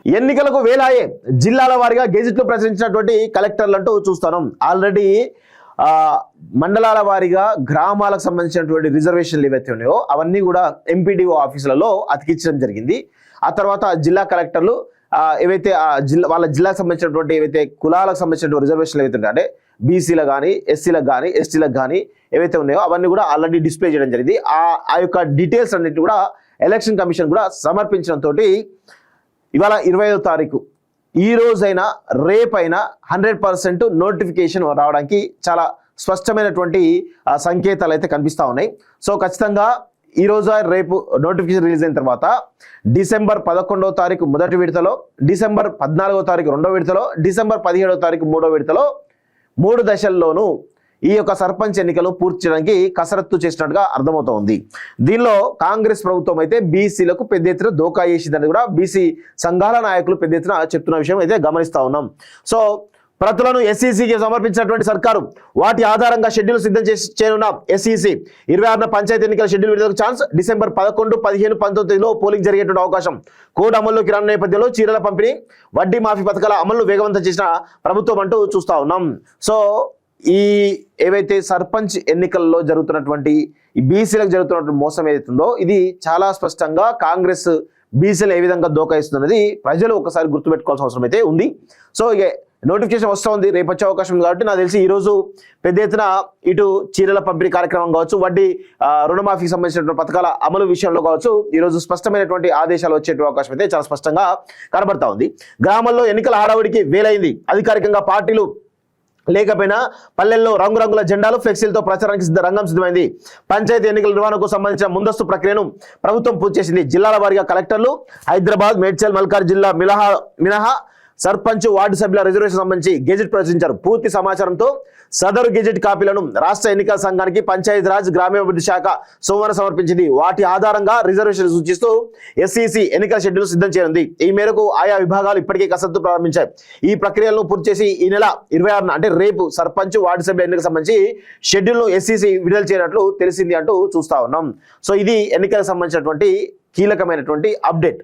ఎన్నికలకు వేలాయే జిల్లాల వారీగా గెజిట్లో ప్రచురించినటువంటి కలెక్టర్లు అంటూ చూస్తున్నాం. ఆల్రెడీ మండలాల వారీగా గ్రామాలకు సంబంధించినటువంటి రిజర్వేషన్లు ఏవైతే ఉన్నాయో అవన్నీ కూడా ఎంపీడీఓ ఆఫీసులలో అతికించడం జరిగింది. ఆ తర్వాత జిల్లా కలెక్టర్లు ఏవైతే వాళ్ళ జిల్లాకు సంబంధించినటువంటి ఏవైతే కులాలకు సంబంధించినటువంటి రిజర్వేషన్లు ఏవైతే ఉంటాయో అంటే బీసీలకు కానీ ఎస్సీలకు కానీ ఎస్టీలకు కానీ ఏవైతే ఉన్నాయో అవన్నీ కూడా ఆల్రెడీ డిస్ప్లే చేయడం జరిగింది. ఆ యొక్క డీటెయిల్స్ అన్నిటి కూడా ఎలక్షన్ కమిషన్ కూడా సమర్పించడంతో ఇవాళ 25వ తారీఖు ఈ రోజైనా రేపైనా 100% నోటిఫికేషన్ రావడానికి చాలా స్పష్టమైనటువంటి సంకేతాలు అయితే కనిపిస్తూ ఉన్నాయి. సో ఖచ్చితంగా ఈ రోజు రేపు నోటిఫికేషన్ రిలీజ్ అయిన తర్వాత డిసెంబర్ 11వ తారీఖు మొదటి విడతలో, డిసెంబర్ 14వ తారీఖు రెండో విడతలో, డిసెంబర్ 17వ తారీఖు మూడో విడతలో 3 దశల్లోనూ ఈ యొక్క సర్పంచ్ ఎన్నికలు పూర్తి చేయడానికి కసరత్తు చేసినట్టుగా అర్థమవుతోంది. దీనిలో కాంగ్రెస్ ప్రభుత్వం అయితే బీసీలకు పెద్ద ఎత్తున దోకా చేసిందని కూడా బీసీ సంఘాల నాయకులు పెద్ద ఎత్తున చెప్తున్న విషయం అయితే గమనిస్తా ఉన్నాం. సో ప్రతులను ఎస్ఈసికి సమర్పించినటువంటి సర్కారు వాటి ఆధారంగా షెడ్యూల్ సిద్ధం చేయనున్న ఎస్ఈసి 26న పంచాయతీ ఎన్నికల షెడ్యూల్ విడుదలకు ఛాన్స్. డిసెంబర్ 11, 15, 19లో పోలింగ్ జరిగేటువంటి అవకాశం. కోడ్ అమల్లోకి రానున్న నేపథ్యంలో చీరల పంపిణీ, వడ్డీ మాఫీ పథకాల అమలు వేగవంతం చేసిన ప్రభుత్వం అంటూ చూస్తా ఉన్నాం. సో ఈ ఏవైతే సర్పంచ్ ఎన్నికల్లో జరుగుతున్నటువంటి ఈ బీసీలకు జరుగుతున్నటువంటి మోసం ఏదైతుందో ఇది చాలా స్పష్టంగా కాంగ్రెస్ బీసీలు ఏ విధంగా దోకాయిస్తున్నది ప్రజలు ఒకసారి గుర్తుపెట్టుకోవాల్సిన అవసరం అయితే ఉంది. సో ఇక నోటిఫికేషన్ వస్తూ ఉంది, రేపు వచ్చే అవకాశం ఉంది కాబట్టి నాకు తెలిసి ఈరోజు పెద్ద ఎత్తున ఇటు చీరల పంపిణీ కార్యక్రమం కావచ్చు, వడ్డీ రుణమాఫీకి సంబంధించినటువంటి పథకాల అమలు విషయంలో కావచ్చు ఈరోజు స్పష్టమైనటువంటి ఆదేశాలు వచ్చేటువంటి అవకాశం అయితే చాలా స్పష్టంగా కనబడతా ఉంది. గ్రామాల్లో ఎన్నికల హడావుడికి వేలైంది. అధికారికంగా పార్టీలు లేకపోయినా పల్లెల్లో రంగురంగుల జెండాలు ఫ్లెక్సీలతో ప్రచారానికి రంగం సిద్ధమైంది. పంచాయతీ ఎన్నికల నిర్వహణకు సంబంధించిన ముందస్తు ప్రక్రియను ప్రభుత్వం పూర్తి చేసింది. జిల్లాల వారీగా కలెక్టర్లు హైదరాబాద్, మేడ్చల్, మల్కార్ జిల్లా మినహా సర్పంచ్, వార్డు సభ్యుల రిజర్వేషన్ సంబంధించి గెజెట్ ప్రచురించారు. పూర్తి సమాచారంతో సదరు గెజెట్ కాపీలను రాష్ట్ర ఎన్నికల సంఘానికి పంచాయతీరాజ్ గ్రామీణాభివృద్ధి శాఖ సోమవారం సమర్పించింది. వాటి ఆధారంగా రిజర్వేషన్ సూచిస్తూ ఎస్ఈసి ఎన్నికల షెడ్యూల్ సిద్ధం చేయనుంది. ఈ మేరకు ఆయా విభాగాలు ఇప్పటికే కసరత్తు ప్రారంభించాయి. ఈ ప్రక్రియలను పూర్తి చేసి ఈ నెల 26న అంటే రేపు సర్పంచ్, వార్డు సభ్యుల ఎన్నికలకు సంబంధించి షెడ్యూల్ను ఎస్ఈసి విడుదల చేయనట్లు తెలిసింది అంటూ చూస్తా ఉన్నాం. సో ఇది ఎన్నికలకు సంబంధించినటువంటి కీలకమైనటువంటి అప్డేట్.